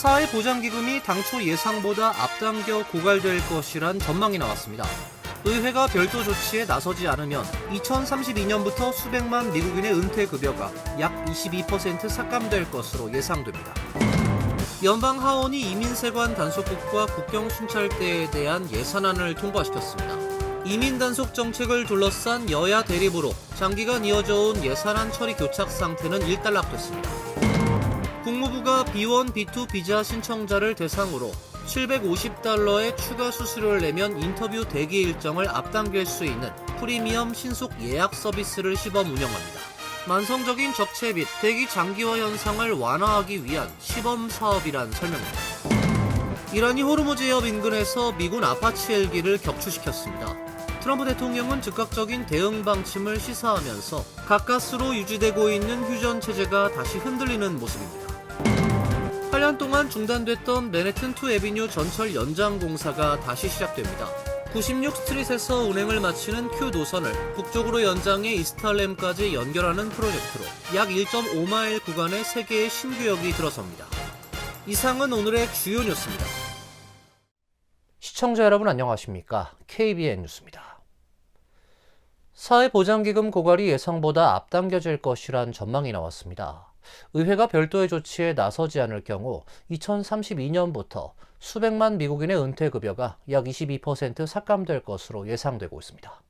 사회보장기금이 당초 예상보다 앞당겨 고갈될 것이란 전망이 나왔습니다. 의회가 별도 조치에 나서지 않으면 2032년부터 수백만 미국인의 은퇴급여가 약 22% 삭감될 것으로 예상됩니다. 연방 하원이 이민세관 단속국과 국경순찰대에 대한 예산안을 통과시켰습니다. 이민 단속 정책을 둘러싼 여야 대립으로 장기간 이어져온 예산안 처리 교착 상태는 일단락됐습니다. 국무부가 B1, B2 비자 신청자를 대상으로 $750의 추가 수수료를 내면 인터뷰 대기 일정을 앞당길 수 있는 프리미엄 신속 예약 서비스를 시범 운영합니다. 만성적인 적체 및 대기 장기화 현상을 완화하기 위한 시범 사업이란 설명입니다. 이란이 호르무즈 해협 인근에서 미군 아파치 헬기를 격추시켰습니다. 트럼프 대통령은 즉각적인 대응 방침을 시사하면서 가까스로 유지되고 있는 휴전 체제가 다시 흔들리는 모습입니다. 8년 동안 중단됐던 맨해튼2 애비뉴 전철 연장 공사가 다시 시작됩니다. 96 스트릿에서 운행을 마치는 Q 노선을 북쪽으로 연장해 이스트할렘까지 연결하는 프로젝트로 약 1.5마일 구간에 3개의 신구역이 들어섭니다. 이상은 오늘의 주요 뉴스입니다. 시청자 여러분 안녕하십니까? KBN 뉴스입니다. 사회보장기금 고갈이 예상보다 앞당겨질 것이란 전망이 나왔습니다. 의회가 별도의 조치에 나서지 않을 경우 2032년부터 수백만 미국인의 은퇴급여가 약 22% 삭감될 것으로 예상되고 있습니다.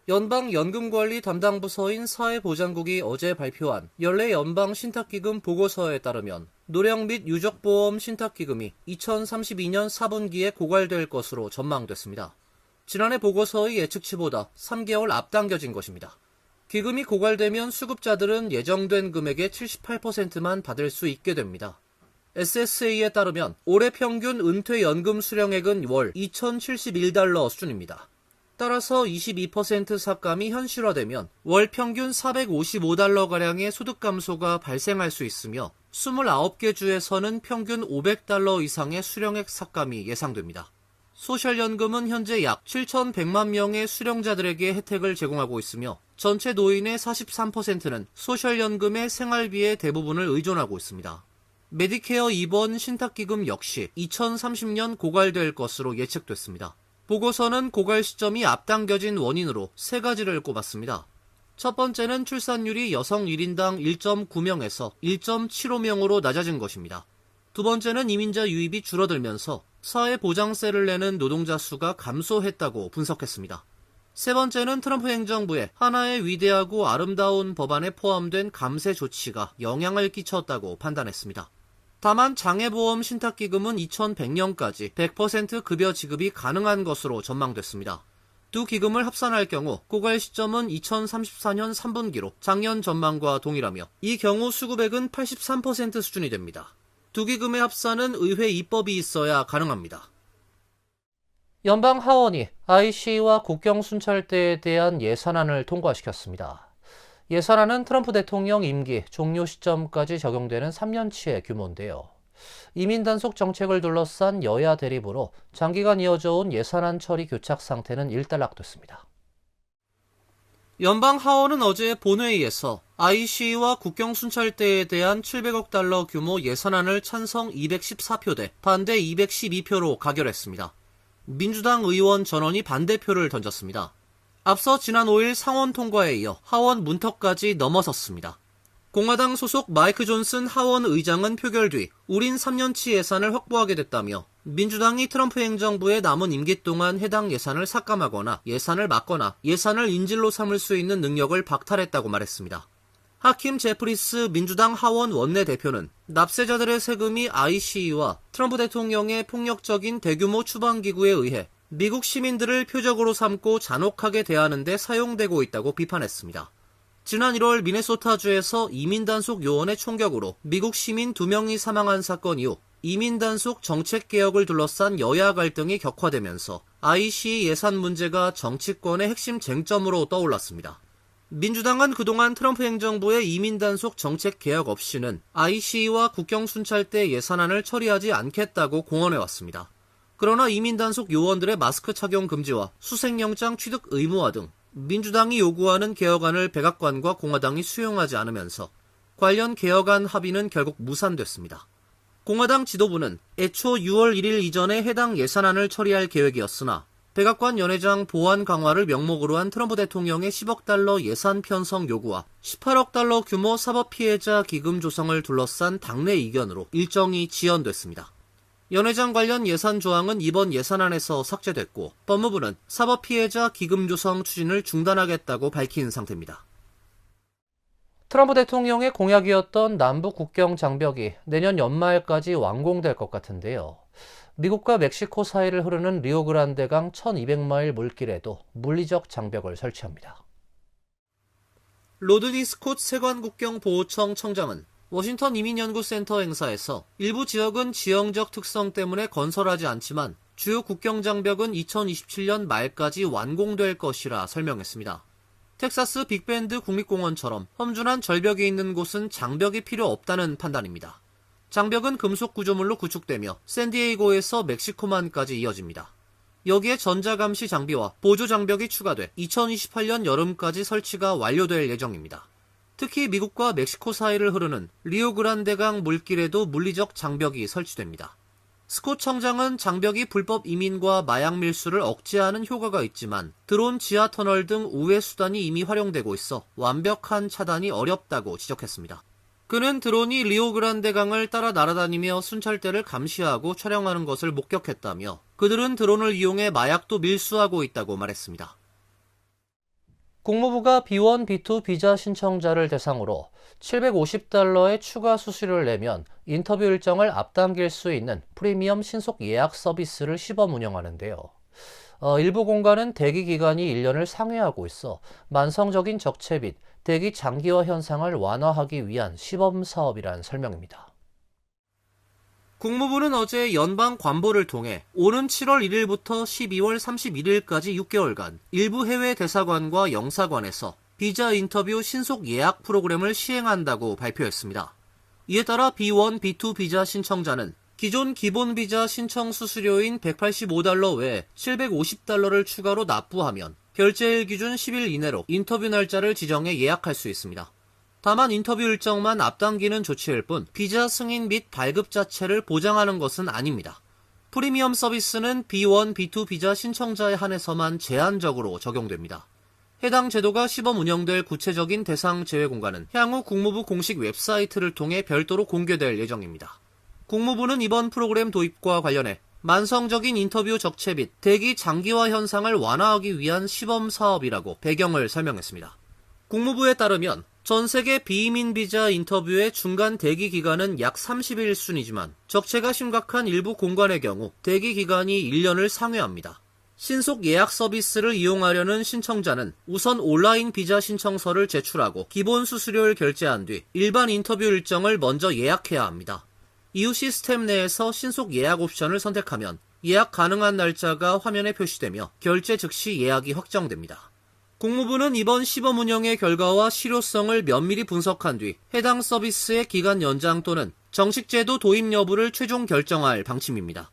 연방연금관리 담당 부서인 사회보장국이 어제 발표한 연례 연방 신탁기금 보고서에 따르면 노령 및 유족보험 신탁기금이 2032년 4분기에 고갈될 것으로 전망됐습니다. 지난해 보고서의 예측치보다 3개월 앞당겨진 것입니다. 기금이 고갈되면 수급자들은 예정된 금액의 78%만 받을 수 있게 됩니다. SSA에 따르면 올해 평균 은퇴연금 수령액은 월 $2,071 수준입니다. 따라서 22% 삭감이 현실화되면 월 평균 $455가량의 소득 감소가 발생할 수 있으며 29개 주에서는 평균 $500 이상의 수령액 삭감이 예상됩니다. 소셜연금은 현재 약 7,100만 명의 수령자들에게 혜택을 제공하고 있으며 전체 노인의 43%는 소셜연금의 생활비의 대부분을 의존하고 있습니다. 메디케어 입원 신탁기금 역시 2030년 고갈될 것으로 예측됐습니다. 보고서는 고갈 시점이 앞당겨진 원인으로 3가지를 꼽았습니다. 첫 번째는 출산율이 여성 1인당 1.9명에서 1.75명으로 낮아진 것입니다. 두 번째는 이민자 유입이 줄어들면서 사회보장세를 내는 노동자 수가 감소했다고 분석했습니다. 세 번째는 트럼프 행정부의 하나의 위대하고 아름다운 법안에 포함된 감세 조치가 영향을 끼쳤다고 판단했습니다. 다만 장애보험 신탁기금은 2100년까지 100% 급여 지급이 가능한 것으로 전망됐습니다. 두 기금을 합산할 경우 고갈 시점은 2034년 3분기로 작년 전망과 동일하며 이 경우 수급액은 83% 수준이 됩니다. 두 기금의 합산은 의회 입법이 있어야 가능합니다. 연방 하원이 IC와 국경순찰대에 대한 예산안을 통과시켰습니다. 예산안은 트럼프 대통령 임기 종료 시점까지 적용되는 3년치의 규모인데요. 이민 단속 정책을 둘러싼 여야 대립으로 장기간 이어져온 예산안 처리 교착 상태는 일단락됐습니다. 연방 하원은 어제 본회의에서 IC와 국경순찰대에 대한 $700억 규모 예산안을 찬성 214표 대 반대 212표로 가결했습니다. 민주당 의원 전원이 반대표를 던졌습니다. 앞서 지난 5일 상원 통과에 이어 하원 문턱까지 넘어섰습니다. 공화당 소속 마이크 존슨 하원 의장은 표결 뒤 우린 3년치 예산을 확보하게 됐다며 민주당이 트럼프 행정부의 남은 임기 동안 해당 예산을 삭감하거나 예산을 막거나 예산을 인질로 삼을 수 있는 능력을 박탈했다고 말했습니다. 하킴 제프리스 민주당 하원 원내대표는 납세자들의 세금이 ICE와 트럼프 대통령의 폭력적인 대규모 추방기구에 의해 미국 시민들을 표적으로 삼고 잔혹하게 대하는 데 사용되고 있다고 비판했습니다. 지난 1월 미네소타주에서 이민단속 요원의 총격으로 미국 시민 2명이 사망한 사건 이후 이민단속 정책개혁을 둘러싼 여야 갈등이 격화되면서 ICE 예산 문제가 정치권의 핵심 쟁점으로 떠올랐습니다. 민주당은 그동안 트럼프 행정부의 이민단속 정책개혁 없이는 ICE와 국경순찰대 예산안을 처리하지 않겠다고 공언해왔습니다. 그러나 이민단속 요원들의 마스크 착용 금지와 수색영장 취득 의무화 등 민주당이 요구하는 개혁안을 백악관과 공화당이 수용하지 않으면서 관련 개혁안 합의는 결국 무산됐습니다. 공화당 지도부는 애초 6월 1일 이전에 해당 예산안을 처리할 계획이었으나 백악관 연회장 보안 강화를 명목으로 한 트럼프 대통령의 10억 달러 예산 편성 요구와 18억 달러 규모 사법 피해자 기금 조성을 둘러싼 당내 이견으로 일정이 지연됐습니다. 연회장 관련 예산 조항은 이번 예산안에서 삭제됐고 법무부는 사법 피해자 기금 조성 추진을 중단하겠다고 밝힌 상태입니다. 트럼프 대통령의 공약이었던 남북 국경 장벽이 내년 연말까지 완공될 것 같은데요. 미국과 멕시코 사이를 흐르는 리오그란데강 1200마일 물길에도 물리적 장벽을 설치합니다. 로드니 스콧 세관국경보호청 청장은 워싱턴 이민연구센터 행사에서 일부 지역은 지형적 특성 때문에 건설하지 않지만 주요 국경장벽은 2027년 말까지 완공될 것이라 설명했습니다. 텍사스 빅밴드 국립공원처럼 험준한 절벽이 있는 곳은 장벽이 필요 없다는 판단입니다. 장벽은 금속 구조물로 구축되며 샌디에이고에서 멕시코만까지 이어집니다. 여기에 전자감시 장비와 보조 장벽이 추가돼 2028년 여름까지 설치가 완료될 예정입니다. 특히 미국과 멕시코 사이를 흐르는 리오그란데강 물길에도 물리적 장벽이 설치됩니다. 스콧 청장은 장벽이 불법 이민과 마약 밀수를 억제하는 효과가 있지만 드론 지하 터널 등 우회 수단이 이미 활용되고 있어 완벽한 차단이 어렵다고 지적했습니다. 그는 드론이 리오그란데강을 따라 날아다니며 순찰대를 감시하고 촬영하는 것을 목격했다며 그들은 드론을 이용해 마약도 밀수하고 있다고 말했습니다. 국무부가 B1, B2 비자 신청자를 대상으로 $750의 추가 수수료를 내면 인터뷰 일정을 앞당길 수 있는 프리미엄 신속 예약 서비스를 시범 운영하는데요. 일부 공간은 대기 기간이 1년을 상회하고 있어 만성적인 적체 및 대기 장기화 현상을 완화하기 위한 시범 사업이란 설명입니다. 국무부는 어제 연방 관보를 통해 오는 7월 1일부터 12월 31일까지 6개월간 일부 해외 대사관과 영사관에서 비자 인터뷰 신속 예약 프로그램을 시행한다고 발표했습니다. 이에 따라 B1, B2 비자 신청자는 기존 기본 비자 신청 수수료인 $185 외에 $750를 추가로 납부하면 결제일 기준 10일 이내로 인터뷰 날짜를 지정해 예약할 수 있습니다. 다만 인터뷰 일정만 앞당기는 조치일 뿐 비자 승인 및 발급 자체를 보장하는 것은 아닙니다. 프리미엄 서비스는 B1, B2 비자 신청자에 한해서만 제한적으로 적용됩니다. 해당 제도가 시범 운영될 구체적인 대상 제외 공간은 향후 국무부 공식 웹사이트를 통해 별도로 공개될 예정입니다. 국무부는 이번 프로그램 도입과 관련해 만성적인 인터뷰 적체 및 대기 장기화 현상을 완화하기 위한 시범 사업이라고 배경을 설명했습니다. 국무부에 따르면 전 세계 비이민 비자 인터뷰의 중간 대기 기간은 약 30일 순이지만 적체가 심각한 일부 공간의 경우 대기 기간이 1년을 상회합니다. 신속 예약 서비스를 이용하려는 신청자는 우선 온라인 비자 신청서를 제출하고 기본 수수료를 결제한 뒤 일반 인터뷰 일정을 먼저 예약해야 합니다. 이후 시스템 내에서 신속 예약 옵션을 선택하면 예약 가능한 날짜가 화면에 표시되며 결제 즉시 예약이 확정됩니다. 국무부는 이번 시범 운영의 결과와 실효성을 면밀히 분석한 뒤 해당 서비스의 기간 연장 또는 정식 제도 도입 여부를 최종 결정할 방침입니다.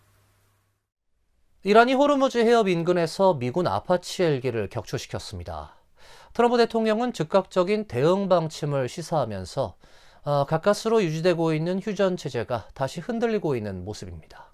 이란이 호르무즈 해협 인근에서 미군 아파치 헬기를 격추시켰습니다. 트럼프 대통령은 즉각적인 대응 방침을 시사하면서 가까스로 유지되고 있는 휴전 체제가 다시 흔들리고 있는 모습입니다.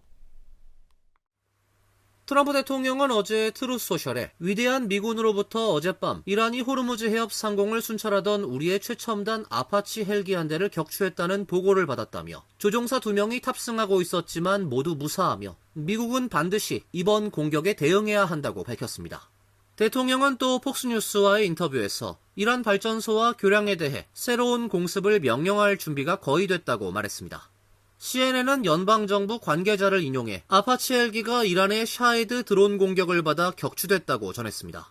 트럼프 대통령은 어제 트루스 소셜에 위대한 미군으로부터 어젯밤 이란이 호르무즈 해협 상공을 순찰하던 우리의 최첨단 아파치 헬기 한 대를 격추했다는 보고를 받았다며 조종사 2명이 탑승하고 있었지만 모두 무사하며 미국은 반드시 이번 공격에 대응해야 한다고 밝혔습니다. 대통령은 또 폭스뉴스와의 인터뷰에서 이란 발전소와 교량에 대해 새로운 공습을 명령할 준비가 거의 됐다고 말했습니다. CNN은 연방정부 관계자를 인용해 아파치 헬기가 이란의 샤헤드 드론 공격을 받아 격추됐다고 전했습니다.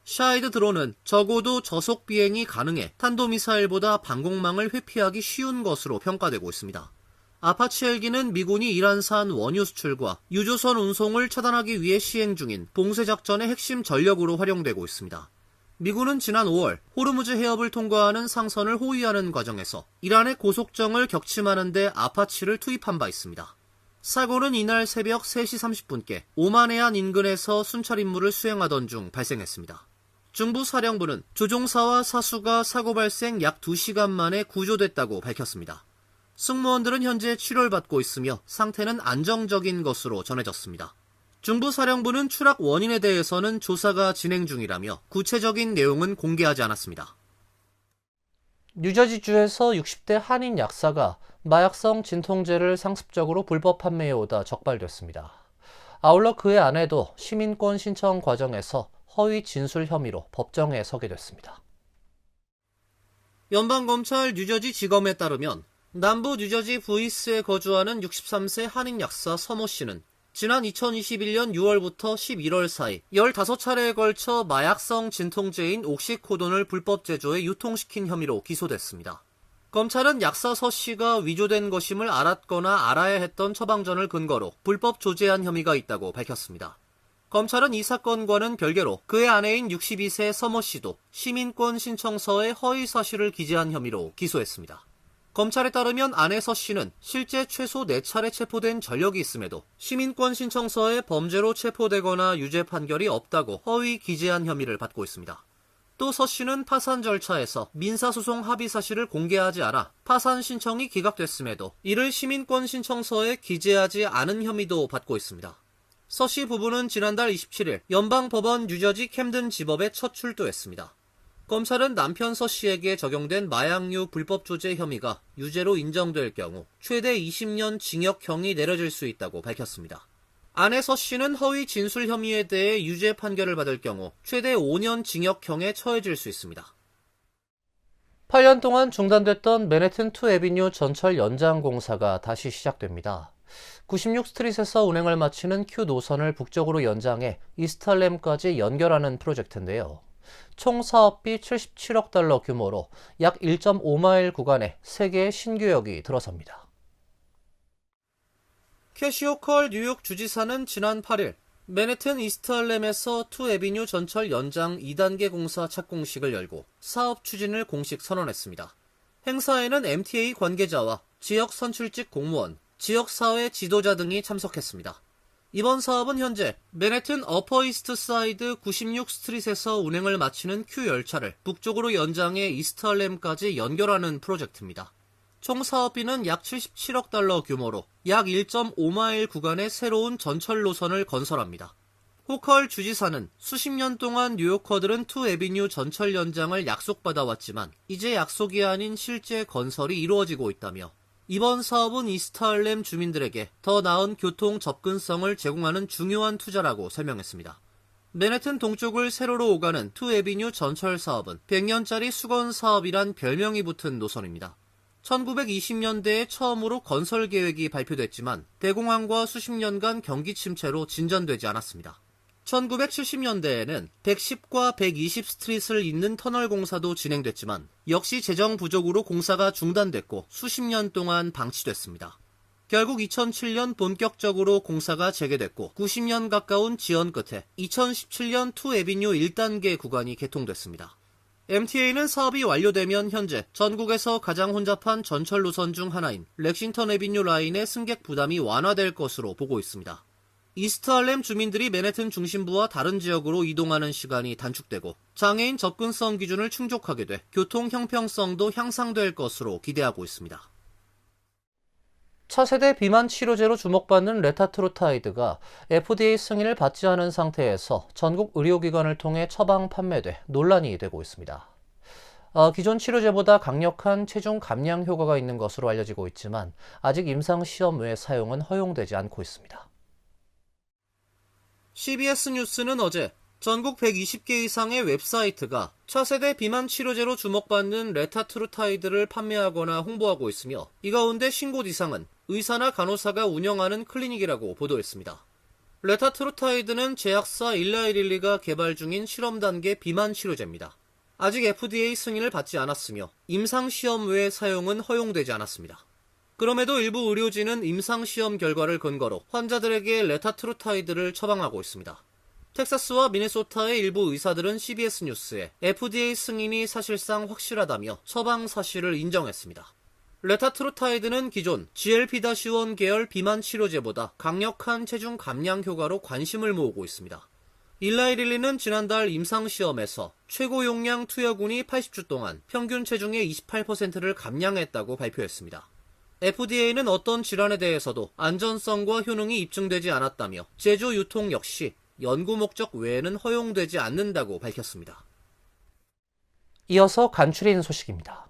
샤헤드 드론은 적어도 저속 비행이 가능해 탄도미사일보다 방공망을 회피하기 쉬운 것으로 평가되고 있습니다. 아파치 헬기는 미군이 이란산 원유 수출과 유조선 운송을 차단하기 위해 시행 중인 봉쇄작전의 핵심 전력으로 활용되고 있습니다. 미군은 지난 5월 호르무즈 해협을 통과하는 상선을 호위하는 과정에서 이란의 고속정을 격침하는 데 아파치를 투입한 바 있습니다. 사고는 이날 새벽 3시 30분께 오만해안 인근에서 순찰 임무를 수행하던 중 발생했습니다. 중부 사령부는 조종사와 사수가 사고 발생 약 2시간 만에 구조됐다고 밝혔습니다. 승무원들은 현재 치료를 받고 있으며 상태는 안정적인 것으로 전해졌습니다. 중부사령부는 추락 원인에 대해서는 조사가 진행 중이라며 구체적인 내용은 공개하지 않았습니다. 뉴저지주에서 60대 한인 약사가 마약성 진통제를 상습적으로 불법 판매해오다 적발됐습니다. 아울러 그의 아내도 시민권 신청 과정에서 허위 진술 혐의로 법정에 서게 됐습니다. 연방검찰 뉴저지 지검에 따르면 남부 뉴저지 브이스에 거주하는 63세 한인 약사 서모 씨는 지난 2021년 6월부터 11월 사이 15차례에 걸쳐 마약성 진통제인 옥시코돈을 불법 제조해 유통시킨 혐의로 기소됐습니다. 검찰은 약사 서 씨가 위조된 것임을 알았거나 알아야 했던 처방전을 근거로 불법 조제한 혐의가 있다고 밝혔습니다. 검찰은 이 사건과는 별개로 그의 아내인 62세 서모 씨도 시민권 신청서에 허위 사실을 기재한 혐의로 기소했습니다. 검찰에 따르면 아내 서 씨는 실제 최소 4차례 체포된 전력이 있음에도 시민권 신청서에 범죄로 체포되거나 유죄 판결이 없다고 허위 기재한 혐의를 받고 있습니다. 또 서 씨는 파산 절차에서 민사소송 합의 사실을 공개하지 않아 파산 신청이 기각됐음에도 이를 시민권 신청서에 기재하지 않은 혐의도 받고 있습니다. 서 씨 부부는 지난달 27일 연방법원 뉴저지 캠든 지법에 첫 출두했습니다. 검찰은 남편 서 씨에게 적용된 마약류 불법 조제 혐의가 유죄로 인정될 경우 최대 20년 징역형이 내려질 수 있다고 밝혔습니다. 아내 서 씨는 허위 진술 혐의에 대해 유죄 판결을 받을 경우 최대 5년 징역형에 처해질 수 있습니다. 8년 동안 중단됐던 맨해튼 2 애비뉴 전철 연장 공사가 다시 시작됩니다. 96 스트릿에서 운행을 마치는 Q 노선을 북쪽으로 연장해 이스트할렘까지 연결하는 프로젝트인데요. 총 사업비 77억 달러 규모로 약 1.5마일 구간에 3개의 신규역이 들어섭니다. 캐시 호컬 뉴욕 주지사는 지난 8일 맨해튼 이스트할렘에서 2 애비뉴 전철 연장 2단계 공사 착공식을 열고 사업 추진을 공식 선언했습니다. 행사에는 MTA 관계자와 지역 선출직 공무원, 지역사회 지도자 등이 참석했습니다. 이번 사업은 현재 맨해튼 어퍼 이스트 사이드 96 스트릿에서 운행을 마치는 Q 열차를 북쪽으로 연장해 이스트할렘까지 연결하는 프로젝트입니다. 총 사업비는 약 77억 달러 규모로 약 1.5마일 구간의 새로운 전철 노선을 건설합니다. 호컬 주지사는 수십 년 동안 뉴요커들은 2 애비뉴 전철 연장을 약속받아왔지만 이제 약속이 아닌 실제 건설이 이루어지고 있다며 이번 사업은 이스트할렘 주민들에게 더 나은 교통 접근성을 제공하는 중요한 투자라고 설명했습니다. 맨해튼 동쪽을 세로로 오가는 2 애비뉴 전철 사업은 100년짜리 수건 사업이란 별명이 붙은 노선입니다. 1920년대에 처음으로 건설 계획이 발표됐지만 대공황과 수십 년간 경기 침체로 진전되지 않았습니다. 1970년대에는 110과 120 스트릿을 잇는 터널 공사도 진행됐지만 역시 재정 부족으로 공사가 중단됐고 수십 년 동안 방치됐습니다. 결국 2007년 본격적으로 공사가 재개됐고 90년 가까운 지연 끝에 2017년 2 애비뉴 1단계 구간이 개통됐습니다. MTA는 사업이 완료되면 현재 전국에서 가장 혼잡한 전철 노선 중 하나인 렉싱턴 애비뉴 라인의 승객 부담이 완화될 것으로 보고 있습니다. 이스트할렘 주민들이 맨해튼 중심부와 다른 지역으로 이동하는 시간이 단축되고 장애인 접근성 기준을 충족하게 돼 교통 형평성도 향상될 것으로 기대하고 있습니다. 차세대 비만 치료제로 주목받는 레타트로타이드가 FDA 승인을 받지 않은 상태에서 전국 의료기관을 통해 처방 판매돼 논란이 되고 있습니다. 기존 치료제보다 강력한 체중 감량 효과가 있는 것으로 알려지고 있지만 아직 임상시험 외 사용은 허용되지 않고 있습니다. CBS 뉴스는 어제 전국 120개 이상의 웹사이트가 차세대 비만 치료제로 주목받는 레타트루타이드를 판매하거나 홍보하고 있으며 이 가운데 신곳 이상은 의사나 간호사가 운영하는 클리닉이라고 보도했습니다. 레타트루타이드는 제약사 일라이릴리가 개발 중인 실험 단계 비만 치료제입니다. 아직 FDA 승인을 받지 않았으며 임상시험 외 사용은 허용되지 않았습니다. 그럼에도 일부 의료진은 임상시험 결과를 근거로 환자들에게 레타트루타이드를 처방하고 있습니다. 텍사스와 미네소타의 일부 의사들은 CBS 뉴스에 FDA 승인이 사실상 확실하다며 처방 사실을 인정했습니다. 레타트루타이드는 기존 GLP-1 계열 비만 치료제보다 강력한 체중 감량 효과로 관심을 모으고 있습니다. 일라이릴리는 지난달 임상시험에서 최고 용량 투여군이 80주 동안 평균 체중의 28%를 감량했다고 발표했습니다. FDA는 어떤 질환에 대해서도 안전성과 효능이 입증되지 않았다며 제조 유통 역시 연구 목적 외에는 허용되지 않는다고 밝혔습니다. 이어서 간추린 소식입니다.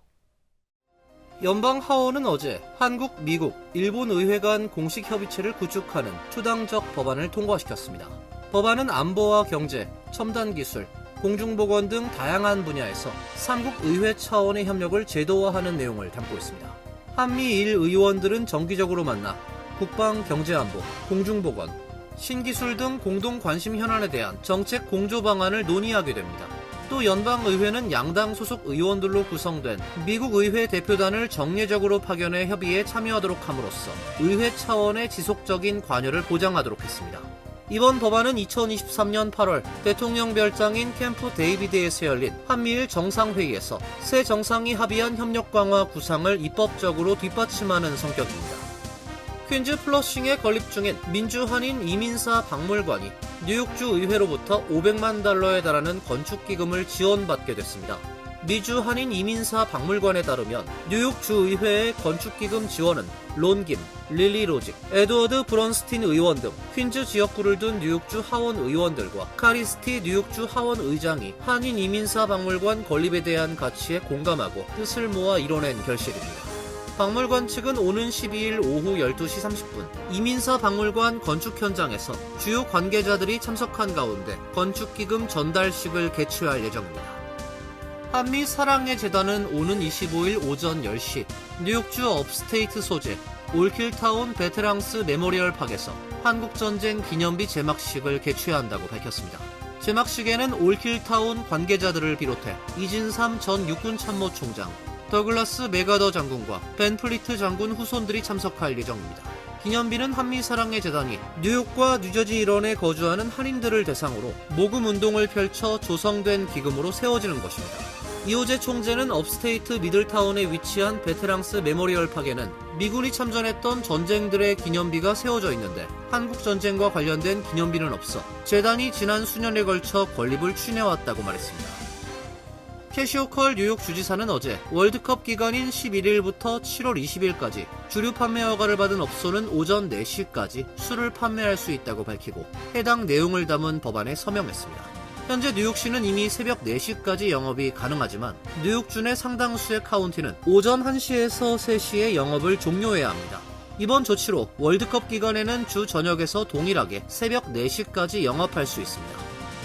연방 하원은 어제 한국, 미국, 일본 의회 간 공식 협의체를 구축하는 초당적 법안을 통과시켰습니다. 법안은 안보와 경제, 첨단 기술, 공중보건 등 다양한 분야에서 삼국 의회 차원의 협력을 제도화하는 내용을 담고 있습니다. 한미일 의원들은 정기적으로 만나 국방, 경제안보, 공중보건, 신기술 등 공동 관심 현안에 대한 정책 공조 방안을 논의하게 됩니다. 또 연방의회는 양당 소속 의원들로 구성된 미국 의회 대표단을 정례적으로 파견해 협의에 참여하도록 함으로써 의회 차원의 지속적인 관여를 보장하도록 했습니다. 이번 법안은 2023년 8월 대통령 별장인 캠프 데이비드에서 열린 한미일 정상회의에서 새 정상이 합의한 협력 강화 구상을 입법적으로 뒷받침하는 성격입니다. 퀸즈 플러싱에 건립 중인 민주한인 이민사 박물관이 뉴욕주 의회로부터 500만 달러에 달하는 건축기금을 지원받게 됐습니다. 미주 한인 이민사 박물관에 따르면 뉴욕주 의회의 건축기금 지원은 론 김, 릴리 로직, 에드워드 브런스틴 의원 등 퀸즈 지역구를 둔 뉴욕주 하원 의원들과 카리스티 뉴욕주 하원 의장이 한인 이민사 박물관 건립에 대한 가치에 공감하고 뜻을 모아 이뤄낸 결실입니다. 박물관 측은 오는 12일 오후 12시 30분 이민사 박물관 건축 현장에서 주요 관계자들이 참석한 가운데 건축기금 전달식을 개최할 예정입니다. 한미 사랑의 재단은 오는 25일 오전 10시 뉴욕주 업스테이트 소재 올킬타운 베테랑스 메모리얼 팍에서 한국전쟁 기념비 제막식을 개최한다고 밝혔습니다. 제막식에는 올킬타운 관계자들을 비롯해 이진삼 전 육군참모총장, 더글라스 메가더 장군과 벤 플리트 장군 후손들이 참석할 예정입니다. 기념비는 한미사랑의 재단이 뉴욕과 뉴저지 일원에 거주하는 한인들을 대상으로 모금 운동을 펼쳐 조성된 기금으로 세워지는 것입니다. 이호재 총재는 업스테이트 미들타운에 위치한 베테랑스 메모리얼 팍에는 미군이 참전했던 전쟁들의 기념비가 세워져 있는데 한국전쟁과 관련된 기념비는 없어 재단이 지난 수년에 걸쳐 건립을 추진해왔다고 말했습니다. 캐시오컬 뉴욕 주지사는 어제 월드컵 기간인 11일부터 7월 20일까지 주류 판매 허가를 받은 업소는 오전 4시까지 술을 판매할 수 있다고 밝히고 해당 내용을 담은 법안에 서명했습니다. 현재 뉴욕시는 이미 새벽 4시까지 영업이 가능하지만 뉴욕주 내 상당수의 카운티는 오전 1시에서 3시에 영업을 종료해야 합니다. 이번 조치로 월드컵 기간에는 주 저녁에서 동일하게 새벽 4시까지 영업할 수 있습니다.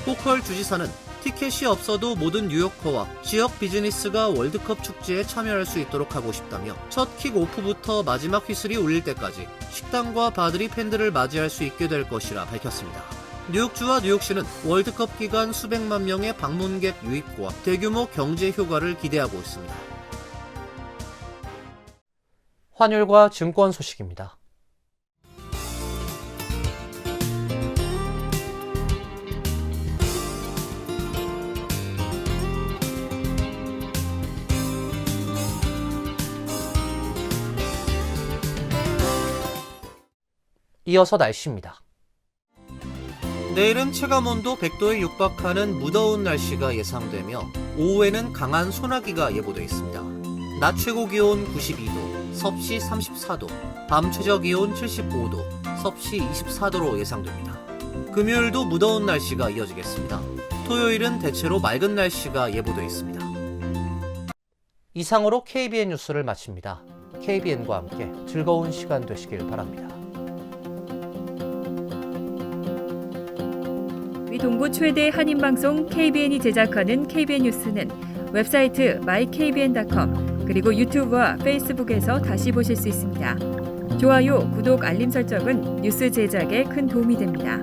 호컬 주지사는 티켓이 없어도 모든 뉴요커와 지역 비즈니스가 월드컵 축제에 참여할 수 있도록 하고 싶다며 첫 킥오프부터 마지막 휘슬이 울릴 때까지 식당과 바들이 팬들을 맞이할 수 있게 될 것이라 밝혔습니다. 뉴욕주와 뉴욕시는 월드컵 기간 수백만 명의 방문객 유입과 대규모 경제 효과를 기대하고 있습니다. 환율과 증권 소식입니다. 이어서 날씨입니다. 내일은 체감온도 100도에 육박하는 무더운 날씨가 예상되며 오후에는 강한 소나기가 예보되어 있습니다. 낮 최고 기온 92도, 섭씨 34도, 밤 최저 기온 75도, 섭씨 24도로 예상됩니다. 금요일도 무더운 날씨가 이어지겠습니다. 토요일은 대체로 맑은 날씨가 예보되어 있습니다. 이상으로 KBN 뉴스를 마칩니다. KBN과 함께 즐거운 시간 되시길 바랍니다. 동부 최대 한인방송 KBN이 제작하는 KBN 뉴스는 웹사이트 mykbn.com 그리고 유튜브와 페이스북에서 다시 보실 수 있습니다. 좋아요, 구독, 알림 설정은 뉴스 제작에 큰 도움이 됩니다.